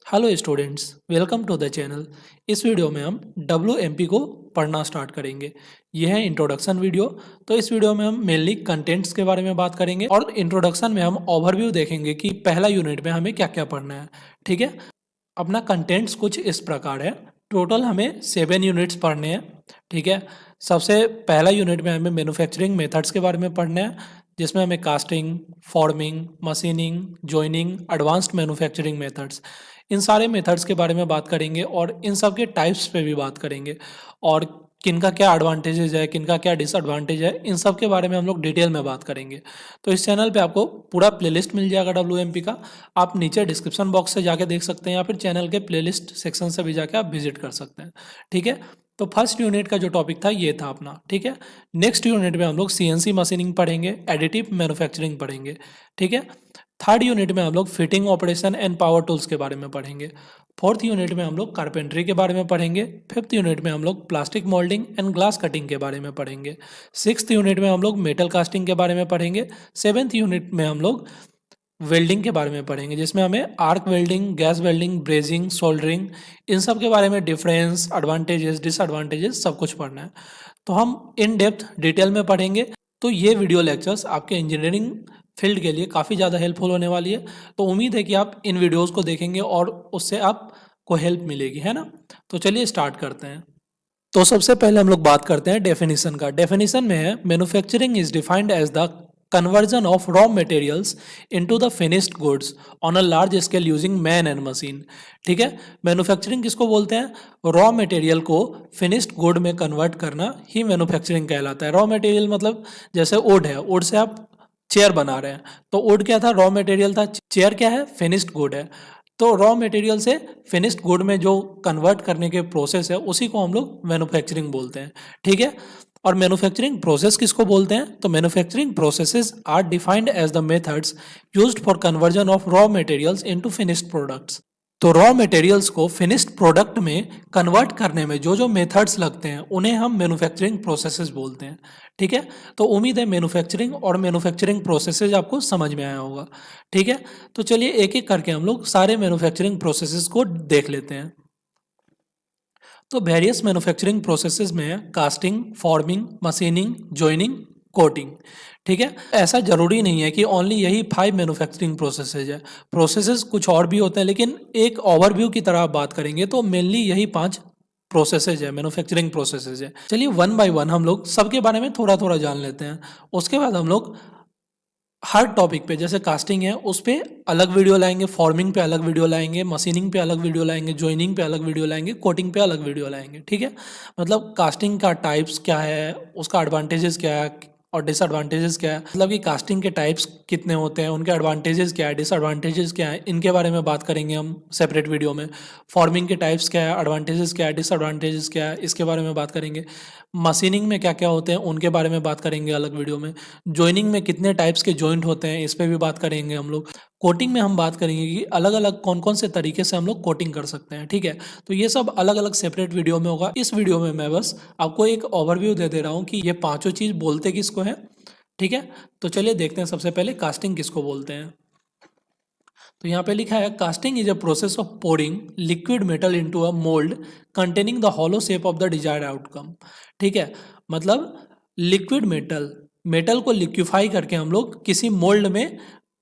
Hello students, welcome to the channel. इस video में हम WMP को पढ़ना स्टार्ट करेंगे। यह है इंट्रोडक्शन वीडियो। तो इस वीडियो में हम मेनली कंटेंट्स के बारे में बात करेंगे और इंट्रोडक्शन में हम ओवरव्यू देखेंगे कि पहला यूनिट में हमें क्या क्या पढ़ना है। ठीक है, अपना कंटेंट्स कुछ इस प्रकार है। टोटल हमें 7 यूनिट्स पढ़ने हैं। ठीक है, सबसे पहला यूनिट में हमें मैन्युफैक्चरिंग मेथड्स के बारे में पढ़ना है, जिसमें हमें casting, forming, machining, joining, advanced manufacturing methods, इन सारे मेथड्स के बारे में बात करेंगे और इन सब के टाइप्स पे भी बात करेंगे और किनका क्या एडवांटेजेस है, किनका क्या डिसएडवांटेज है, इन सब के बारे में हम लोग डिटेल में बात करेंगे। तो इस चैनल पे आपको पूरा प्लेलिस्ट मिल जाएगा WMP का। आप नीचे डिस्क्रिप्शन बॉक्स से जाके देख सकते हैं या फिर चैनल के प्लेलिस्ट सेक्शन से भी जाके आप विजिट कर सकते हैं। ठीक है, तो फर्स्ट यूनिट का जो टॉपिक था ये था अपना। ठीक है, नेक्स्ट यूनिट में हम लोग CNC मशीनिंग पढ़ेंगे, एडिटिव मैन्युफैक्चरिंग पढ़ेंगे। ठीक है, थर्ड यूनिट में हम लोग fitting operation and power tools के बारे में पढ़ेंगे। फोर्थ यूनिट में हम लोग कारपेंट्री के बारे में पढ़ेंगे। फिफ्थ यूनिट में हम लोग plastic moulding and glass cutting के बारे में पढ़ेंगे। सिक्स्थ यूनिट में हम लोग मेटल कास्टिंग के बारे में पढ़ेंगे। सेवेंथ यूनिट में हम लोग वेल्डिंग के बारे में पढ़ेंगे, जिसमें हमें arc welding, gas welding, brazing, soldering, इन सब के बारे में डिफरेंस, एडवांटेजेस, डिसएडवांटेजेस सब कुछ पढ़ना है। तो हम इन डेप्थ डिटेल में पढ़ेंगे। तो ये वीडियो लेक्चर्स आपके इंजीनियरिंग फील्ड के लिए काफ़ी ज़्यादा हेल्पफुल होने वाली है। तो उम्मीद है कि आप इन वीडियोस को देखेंगे और उससे आपको हेल्प मिलेगी, है ना। तो चलिए स्टार्ट करते हैं। तो सबसे पहले हम लोग बात करते हैं डेफिनेशन का। डेफिनेशन में है, manufacturing is defined as the conversion of raw materials into the finished goods on a large scale using man and machine। ठीक है, मैन्युफैक्चरिंग किसको बोलते हैं? रॉ मटेरियल को फिनिश्ड गुड में कन्वर्ट करना ही मैन्युफैक्चरिंग कहलाता है। रॉ मटेरियल मतलब जैसे वुड है, वुड से आप चेयर बना रहे हैं, तो वुड क्या था? रॉ मटेरियल था। चेयर क्या है? फिनिश्ड गुड है। तो रॉ मटेरियल से फिनिश्ड गुड में जो कन्वर्ट करने के प्रोसेस है उसी को हम लोग मैन्युफैक्चरिंग बोलते हैं। ठीक है, और मैन्युफैक्चरिंग प्रोसेस किसको बोलते हैं? तो manufacturing processes are defined as the methods used for conversion of raw materials into finished products. तो रॉ मटेरियल्स को फिनिश्ड प्रोडक्ट में कन्वर्ट करने में जो जो मेथड्स लगते हैं उन्हें हम मैन्युफैक्चरिंग प्रोसेसेस बोलते हैं। ठीक है, तो उम्मीद है मैन्युफैक्चरिंग और मैन्युफैक्चरिंग प्रोसेसेस आपको समझ में आया होगा। ठीक है, तो चलिए एक एक करके हम लोग सारे मैन्युफैक्चरिंग प्रोसेसेस को देख लेते हैं। तो वेरियस मैन्युफैक्चरिंग प्रोसेसेस में है casting, forming, machining, joining, coating. ठीक है, ऐसा जरूरी नहीं है कि ओनली यही 5 मैन्युफैक्चरिंग प्रोसेसेस है। प्रोसेसेस कुछ और भी होते हैं, लेकिन एक ओवरव्यू की तरह आप बात करेंगे तो मेनली यही 5 प्रोसेसेज है, मैन्युफैक्चरिंग प्रोसेसेज है। चलिए वन बाय वन हम लोग सबके बारे में थोड़ा थोड़ा जान लेते हैं। उसके बाद हम लोग हर टॉपिक पे, जैसे कास्टिंग है उस पे अलग वीडियो लाएंगे, फॉर्मिंग पे अलग वीडियो लाएंगे, मशीनिंग पे अलग वीडियो लाएंगे, जॉइनिंग पे अलग वीडियो लाएंगे, कोटिंग पे अलग वीडियो लाएंगे। ठीक है, मतलब कास्टिंग का टाइप्स क्या है, उसका एडवांटेजेस क्या है और डिसएडवांटेजेस क्या है, मतलब कि कास्टिंग के टाइप्स कितने होते हैं, उनके एडवांटेजेस क्या है, डिसएडवांटेजेस क्या है, इनके बारे में बात करेंगे हम सेपरेट वीडियो में। फॉर्मिंग के टाइप्स क्या है, एडवांटेजेस क्या है, डिसएडवांटेजेस क्या है, इसके बारे में बात करेंगे। मशीनिंग में क्या क्या होते हैं उनके बारे में बात करेंगे अलग वीडियो में। जॉइनिंग में कितने टाइप्स के जॉइंट होते हैं इस पर भी बात करेंगे हम लोग। कोटिंग में हम बात करेंगे कि अलग अलग कौन कौन से तरीके से हम लोग कोटिंग कर सकते हैं। ठीक है, तो ये सब अलग अलग सेपरेट वीडियो में होगा। इस वीडियो में मैं बस आपको एक ओवरव्यू दे दे रहा हूँ कि ये पांचों चीज़ बोलते किसको है। ठीक है, तो चलिए देखते हैं सबसे पहले कास्टिंग किसको बोलते हैं। तो यहाँ पे लिखा है, casting is a process of pouring liquid metal into a mould containing the hollow shape of the desired outcome. ठीक है, मतलब लिक्विड मेटल, मेटल को लिक्विफाई करके हम लोग किसी मोल्ड में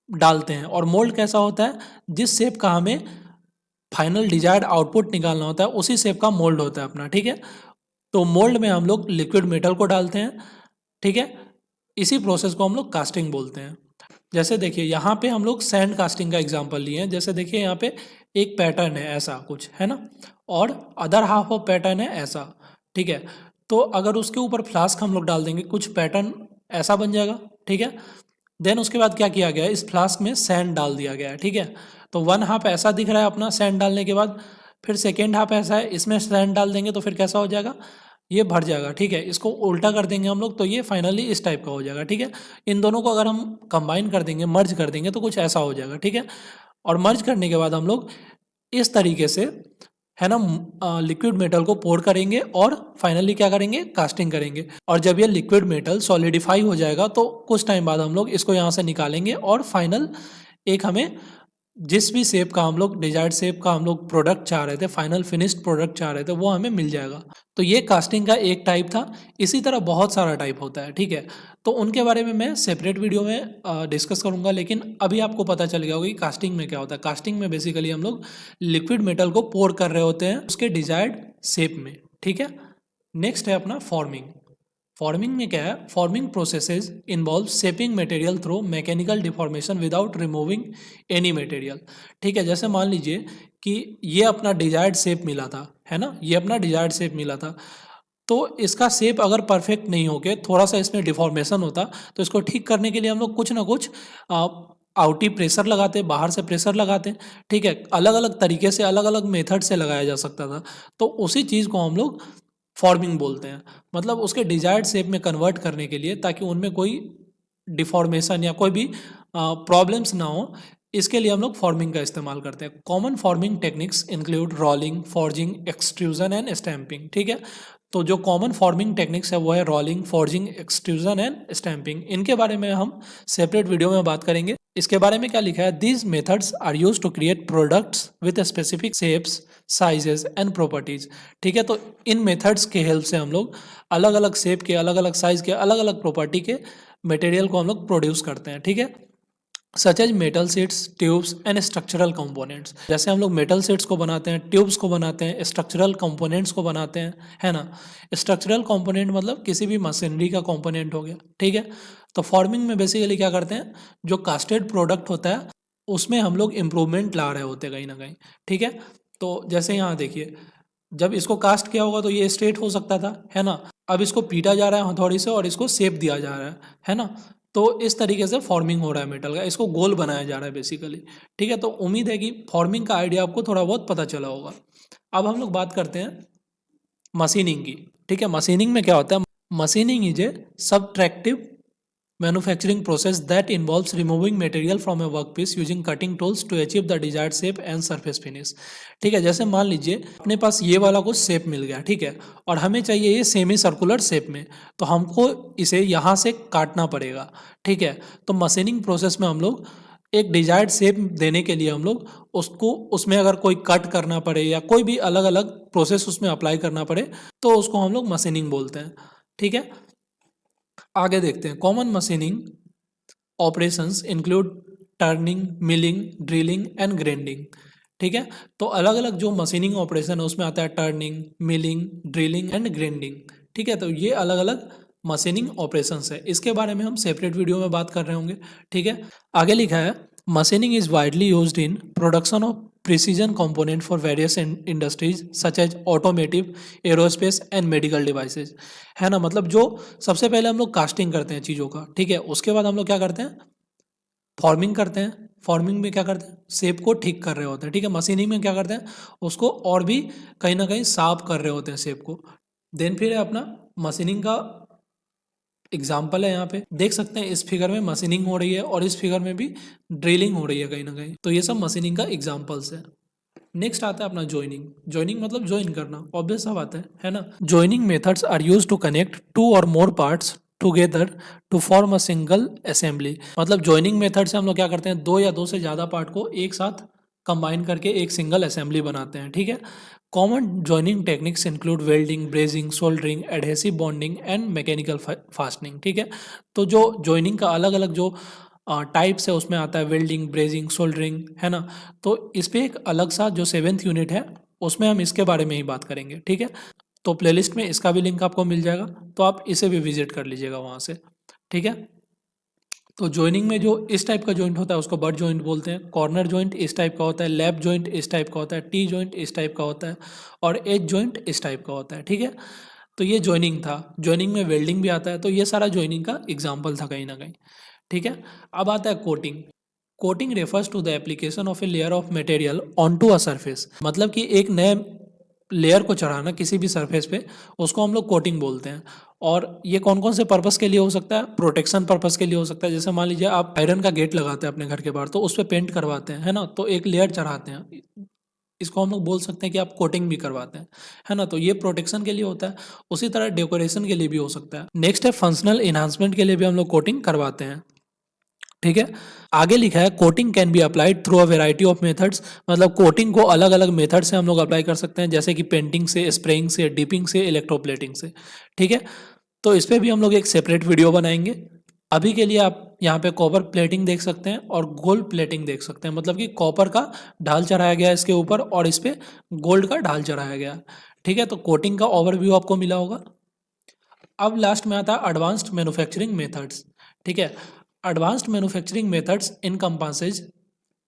डालते हैं। और मोल्ड कैसा होता है? जिस शेप का हमें फाइनल डिजायर्ड आउटपुट निकालना होता है उसी शेप का मोल्ड होता है अपना। ठीक है, तो मोल्ड में हम लोग लिक्विड मेटल को डालते हैं। ठीक है, इसी प्रोसेस को हम लोग कास्टिंग बोलते हैं। जैसे देखिए यहाँ पे हम लोग सैंड कास्टिंग का एग्जांपल लिए हैं। जैसे देखिए यहाँ पे एक पैटर्न है ऐसा कुछ, है ना, और अदर हाफ ऑफ पैटर्न है ऐसा। ठीक है, तो अगर उसके ऊपर फ्लास्क हम लोग डाल देंगे, कुछ पैटर्न ऐसा बन जाएगा। ठीक है, देन उसके बाद क्या किया गया है, इस फ्लास्क में सैंड डाल दिया गया है। ठीक है, तो वन हाफ ऐसा दिख रहा है अपना सैंड डालने के बाद, फिर सेकेंड हाफ ऐसा है, इसमें सैंड डाल देंगे तो फिर कैसा हो जाएगा, ये भर जाएगा। ठीक है, इसको उल्टा कर देंगे हम लोग तो ये फाइनली इस टाइप का हो जाएगा। ठीक है, इन दोनों को अगर हम कंबाइन कर देंगे, मर्ज कर देंगे तो कुछ ऐसा हो जाएगा। ठीक है, और मर्ज करने के बाद हम लोग इस तरीके से, है ना, लिक्विड मेटल को पोर करेंगे और फाइनली क्या करेंगे, कास्टिंग करेंगे। और जब ये लिक्विड मेटल सॉलिडिफाई हो जाएगा तो कुछ टाइम बाद हम लोग इसको यहाँ से निकालेंगे और फाइनल एक हमें जिस भी शेप का हम लोग डिजायर्ड शेप का हम लोग प्रोडक्ट चाह रहे थे, फाइनल फिनिश्ड प्रोडक्ट चाह रहे थे, वो हमें मिल जाएगा। तो ये कास्टिंग का एक टाइप था। इसी तरह बहुत सारा टाइप होता है, ठीक है। तो उनके बारे में मैं सेपरेट वीडियो में डिस्कस करूंगा, लेकिन अभी आपको पता चल गया होगा कि कास्टिंग में क्या होता है। कास्टिंग में बेसिकली हम लोग लिक्विड मेटल को पोर कर रहे होते हैं उसके डिजायर्ड शेप में, ठीक है। नेक्स्ट है अपना फॉर्मिंग। फॉर्मिंग में क्या है? Forming processes involve shaping material through mechanical deformation without removing any material, ठीक है। जैसे मान लीजिए कि ये अपना डिजायर्ड शेप मिला था, है ना, ये अपना डिजायर्ड शेप मिला था, तो इसका शेप अगर परफेक्ट नहीं हो के थोड़ा सा इसमें डिफॉर्मेशन होता, तो इसको ठीक करने के लिए हम लोग कुछ ना कुछ आउटी प्रेशर लगाते हैं, बाहर से प्रेशर लगाते हैं, ठीक है। अलग अलग तरीके से, अलग अलग मेथड से लगाया जा सकता था। तो उसी चीज़ को हम लोग फॉर्मिंग बोलते हैं, मतलब उसके डिजायर्ड शेप में कन्वर्ट करने के लिए, ताकि उनमें कोई डिफॉर्मेशन या कोई भी प्रॉब्लम्स ना हो, इसके लिए हम लोग फॉर्मिंग का इस्तेमाल करते हैं। Common forming techniques include rolling, forging, extrusion and stamping, ठीक है। तो जो कॉमन फॉर्मिंग टेक्निक्स है वो है rolling, forging, extrusion and stamping. इनके बारे में हम सेपरेट वीडियो में बात करेंगे। इसके बारे में क्या लिखा है? These methods are use to create products with specific shapes, sizes and properties, ठीक है। तो इन मेथड्स के हेल्प से हम लोग अलग अलग शेप के, अलग अलग साइज के, अलग अलग प्रॉपर्टी के मटेरियल को हम लोग प्रोड्यूस करते हैं, ठीक है। Such as metal sheets, tubes and structural components. जैसे हम लोग मेटल शीट्स को बनाते हैं, ट्यूब्स को बनाते हैं, स्ट्रक्चरल कंपोनेंट्स को बनाते हैं, है ना। स्ट्रक्चरल कंपोनेंट मतलब किसी भी मशीनरी का कंपोनेंट हो गया, ठीक है। तो फॉर्मिंग में बेसिकली क्या करते हैं, जो कास्टेड प्रोडक्ट होता है उसमें हम लोग इम्प्रूवमेंट ला रहे होते हैं कहीं ना कहीं, ठीक है। तो जैसे यहाँ देखिए, जब इसको कास्ट किया होगा तो ये स्ट्रेट हो सकता था, है ना। अब इसको पीटा जा रहा है हथौड़ी से और इसको शेप दिया जा रहा है ना। तो इस तरीके से फॉर्मिंग हो रहा है मेटल का, इसको गोल बनाया जा रहा है बेसिकली, ठीक है। तो उम्मीद है कि फॉर्मिंग का आइडिया आपको थोड़ा बहुत पता चला होगा। अब हम लोग बात करते हैं मशीनिंग की, ठीक है। मशीनिंग में क्या होता है? Machining is a subtractive manufacturing process that involves removing material from a workpiece using cutting tools to achieve the desired shape and surface finish, ठीक है। जैसे मान लीजिए अपने पास ये वाला कुछ शेप मिल गया, ठीक है, और हमें चाहिए ये सेमी सर्कुलर शेप में, तो हमको इसे यहाँ से काटना पड़ेगा, ठीक है। तो मशीनिंग प्रोसेस में हम लोग एक डिजायर्ड शेप देने के लिए हम लोग उसको, उसमें अगर कोई कट करना पड़े या कोई भी अलग अलग प्रोसेस उसमें अप्लाई करना पड़े, तो उसको हम लोग मशीनिंग बोलते हैं, ठीक है। आगे देखते हैं। Common machining operations include turning, milling, drilling and grinding, ठीक है। तो अलग अलग जो मशीनिंग ऑपरेशन है उसमें आता है turning, milling, drilling and grinding, ठीक है। तो ये अलग अलग मशीनिंग ऑपरेशंस है, इसके बारे में हम सेपरेट वीडियो में बात कर रहे होंगे, ठीक है। आगे लिखा है machining is widely used in production of precision component for various industries such as automotive, aerospace and medical devices, है ना। मतलब जो सबसे पहले हम लोग कास्टिंग करते हैं चीज़ों का, ठीक है, उसके बाद हम लोग क्या करते हैं? फॉर्मिंग करते हैं। फॉर्मिंग में क्या करते हैं? शेप को ठीक कर रहे होते हैं, ठीक है। मशीनिंग में क्या करते हैं? उसको और भी कहीं ना कहीं साफ कर रहे होते हैं शेप को। देन फिर है अपना मशीनिंग का एग्जाम्पल है, यहाँ पे देख सकते हैं इस फिगर में मशीनिंग हो रही है और इस फिगर में भी ड्रिलिंग हो रही है कहीं ना कहीं। तो ये सब मशीनिंग का एग्जाम्पल्स है। नेक्स्ट आता है अपना जॉइनिंग। जॉइनिंग मतलब जॉइन करना, ऑब्वियस सा बात है ना। Joining methods are used to connect two और more parts together to form a single assembly. मतलब जॉइनिंग मेथड से हम लोग क्या करते हैं? दो या दो से ज़्यादा पार्ट को एक साथ कंबाइन करके एक सिंगल असेंबली बनाते हैं, ठीक है। Common joining techniques include welding, brazing, soldering, adhesive bonding and mechanical fastening, ठीक है। तो जो जॉइनिंग का अलग अलग जो टाइप्स है उसमें आता है वेल्डिंग, ब्रेजिंग, सोल्डरिंग, है ना। तो इस पर एक अलग सा जो 7th यूनिट है उसमें हम इसके बारे में ही बात करेंगे, ठीक है। तो प्लेलिस्ट में इसका भी लिंक आपको मिल जाएगा, तो आप इसे भी विजिट कर लीजिएगा वहाँ से, ठीक है। तो जॉइनिंग में जो इस टाइप का जॉइंट होता है उसको बट जॉइंट बोलते हैं। कॉर्नर जॉइंट इस टाइप का होता है, लैप जॉइंट इस टाइप का होता है, टी जॉइंट इस टाइप का होता है और एज जॉइंट इस टाइप का होता है, ठीक है। तो ये जॉइनिंग था। जॉइनिंग में वेल्डिंग भी आता है, तो ये सारा जॉइनिंग का एग्जाम्पल था कहीं ना कहीं, ठीक है। अब आता है coating. Coating refers to the application of a layer of material on to a surface. मतलब कि एक नए लेयर को चढ़ाना किसी भी सरफेस पे, उसको हम लोग कोटिंग बोलते हैं। और ये कौन कौन से पर्पस के लिए हो सकता है? प्रोटेक्शन पर्पस के लिए हो सकता है। जैसे मान लीजिए आप आयरन का गेट लगाते हैं अपने घर के बाहर, तो उस पर पेंट करवाते हैं, है ना, तो एक लेयर चढ़ाते हैं, इसको हम लोग बोल सकते हैं कि आप कोटिंग भी करवाते हैं, है ना। तो ये प्रोटेक्शन के लिए होता है। उसी तरह डेकोरेशन के लिए भी हो सकता है। नेक्स्ट है फंक्शनल इन्हांसमेंट के लिए भी हम लोग कोटिंग करवाते हैं। ठीक है। आगे लिखा है coating can be applied through a variety of methods, मतलब कोटिंग को अलग अलग मेथड से हम लोग अप्लाई कर सकते हैं, जैसे कि पेंटिंग से, स्प्रेइंग से, डिपिंग से, इलेक्ट्रोप्लेटिंग से। ठीक है, तो इस पे भी हम लोग एक सेपरेट वीडियो बनाएंगे। अभी के लिए आप यहाँ पे कॉपर प्लेटिंग देख सकते हैं और गोल्ड प्लेटिंग देख सकते हैं, मतलब कि कॉपर का ढाल चढ़ाया गया है इसके ऊपर और इस पे गोल्ड का ढाल चढ़ाया गया है। ठीक है, तो कोटिंग का ओवरव्यू आपको मिला होगा। अब लास्ट में आता है एडवांस्ड मैन्युफैक्चरिंग मेथड्स। ठीक है, advanced manufacturing methods encompasses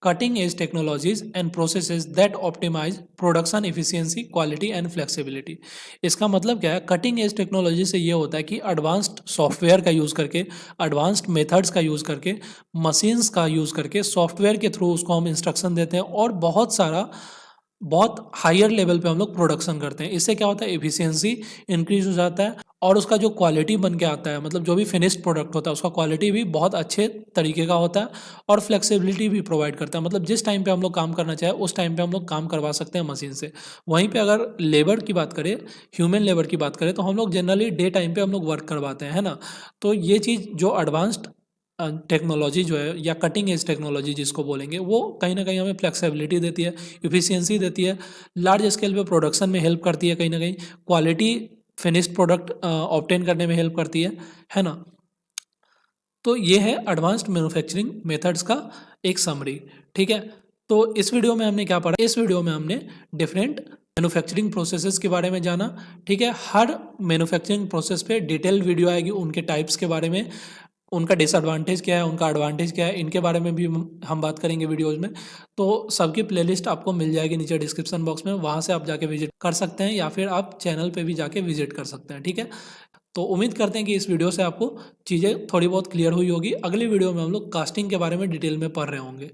cutting edge technologies and processes that optimize production efficiency, quality and flexibility। इसका मतलब क्या है, कटिंग एज टेक्नोलॉजी से ये होता है कि एडवांस्ड सॉफ्टवेयर का यूज़ करके, एडवांस्ड मेथड्स का यूज़ करके, मशीन्स का यूज़ करके, सॉफ्टवेयर के थ्रू उसको हम इंस्ट्रक्शन देते हैं और बहुत हायर लेवल पे हम लोग प्रोडक्शन करते हैं। इससे क्या होता है, एफिशिएंसी इंक्रीज हो जाता है और उसका जो क्वालिटी बन के आता है, मतलब जो भी फिनिश्ड प्रोडक्ट होता है उसका क्वालिटी भी बहुत अच्छे तरीके का होता है और फ्लेक्सिबिलिटी भी प्रोवाइड करता है, मतलब जिस टाइम पे हम लोग काम करना चाहे उस टाइम पे हम लोग काम करवा सकते हैं मशीन से। वहीं पे अगर लेबर की बात करें, ह्यूमन लेबर की बात करें, तो हम लोग जनरली डे टाइम पे हम लोग वर्क करवाते हैं, है ना। तो ये चीज़ जो एडवांस्ड टेक्नोलॉजी जो है या कटिंग एज टेक्नोलॉजी जिसको बोलेंगे, वो कहीं ना कहीं हमें फ्लेक्सिबिलिटी देती है, इफ़िशियंसी देती है, लार्ज स्केल पे प्रोडक्शन में हेल्प करती है, कहीं ना कहीं क्वालिटी फिनिश्ड प्रोडक्ट ऑब्टेन करने में हेल्प करती है ना। तो ये है एडवांस्ड मैन्युफैक्चरिंग मेथड्स का एक समरी। ठीक है, तो इस वीडियो में हमने क्या पढ़ा, इस वीडियो में हमने डिफरेंट मैन्युफैक्चरिंग प्रोसेसेस के बारे में जाना। ठीक है, हर मैन्युफैक्चरिंग प्रोसेस पे डिटेल वीडियो आएगी, उनके टाइप्स के बारे में, उनका डिसएडवांटेज क्या है, उनका एडवांटेज क्या है, इनके बारे में भी हम बात करेंगे वीडियोज़ में। तो सबकी प्लेलिस्ट आपको मिल जाएगी नीचे डिस्क्रिप्शन बॉक्स में, वहाँ से आप जाके विजिट कर सकते हैं या फिर आप चैनल पे भी जाके विजिट कर सकते हैं। ठीक है, तो उम्मीद करते हैं कि इस वीडियो से आपको चीज़ें थोड़ी बहुत क्लियर हुई होगी। अगली वीडियो में हम लोग कास्टिंग के बारे में डिटेल में पढ़ रहे होंगे।